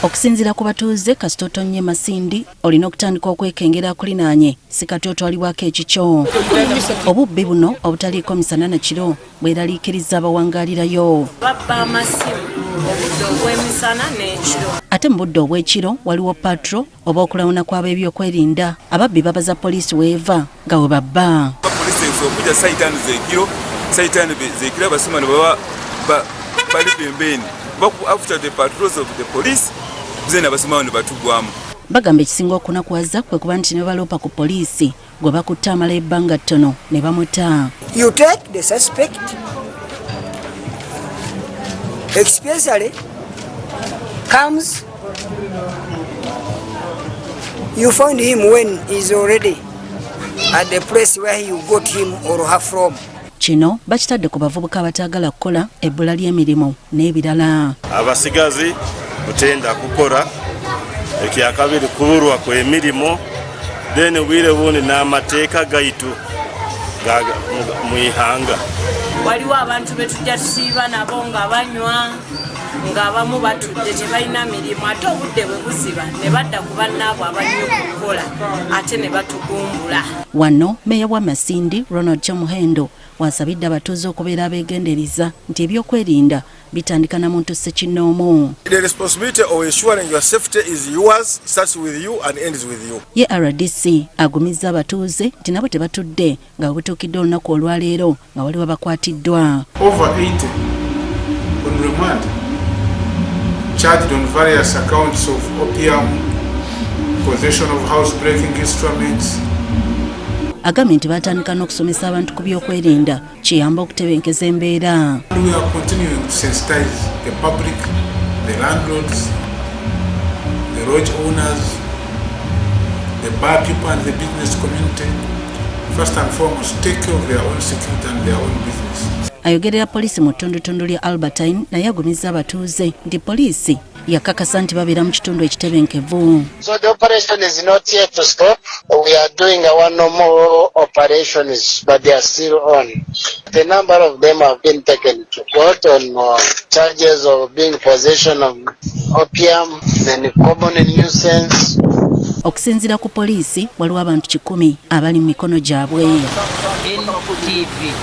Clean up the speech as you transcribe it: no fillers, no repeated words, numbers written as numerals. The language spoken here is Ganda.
Okusinziira ku batuuze Kasitotonye Masindi olina okutandika okwekengera kulinaanye sikatoto aliwako ekikyo. Obubbi buno obutaliiko misana na kiro bweraliikiriza abawangaalirayo. Babba amasimu obudde obw'emisana n'ekiro. Ate mu budde obw'ekiro waliwo patro oba okulawuna kw'ab'ebyokwerinda. Ababbi babaza poliisi weeva nga we babba. Poliisi okujja sayitaani z'ekiro, sayitaani z'ekiro abasumani baba bali pembeni. After the patrols of the police, zena abasumani batugwamu. Bagamba ekisinga okunakuwaza kwe kuba nti ne baloopa ku poliisi gwe bakutte amala ebbanga ttono ne bamuta. You take the suspect, especially comes, you find him when he's already at the place where you got him or her from. Kino bakitadde ku bavubuka abataagala kukola ebbula ly'emirimu n'ebirala. Abasigazi butenda kukola ekyakabiri kubulwa kw'emirimu then obwire bundi n'amateeka gaitu mu ihanga. Waliwo abantu betujja tusiiba nabo nga banywa ng'abamu batudde tebalina mirimu ate obudde bwe buziba ne badda ku bannaabwe abaliyo okukola ate ne batugumbula. Wano Meeya wa Masindi Ronald Kyamuhendo wasabidde abatuuze okubeera abeegendereza nti ebyokwerinda bitandika na muntu ssekinnoomu. The responsibility of ensuring your safety is yours, starts with you and ends with you. Ye RDC agumizza abatuuze nti nabo tebatudde nga butuukidde olunaku olwaleero nga waliwo bakwatiddwa. Over 80 on remand, charged on various accounts of opium, possession of housebreaking instruments. Agambye nti batandika n'okusomesa abantu ku byokwerinda kiyamba okutebenkeza embeera. We are continuing to sensitize the public, the landlords, the lodge owners, the bar people and the business community, first and foremost, take care of their own security and their own business. Ayogerera poliisi mu ttundutundu lya Albertine naye agumizza abatuuze nti poliisi yakakasa nti babeera mu kitundu ekitebenkevu. So the operation is not yet to stop. We are doing our normal operations, but they are still on. The number of them have been taken to court on charges of being possession of opium and common nuisance. Okusinziira ku poliisi waliwo abantu 100 abali mu mikono gyabwe. NTV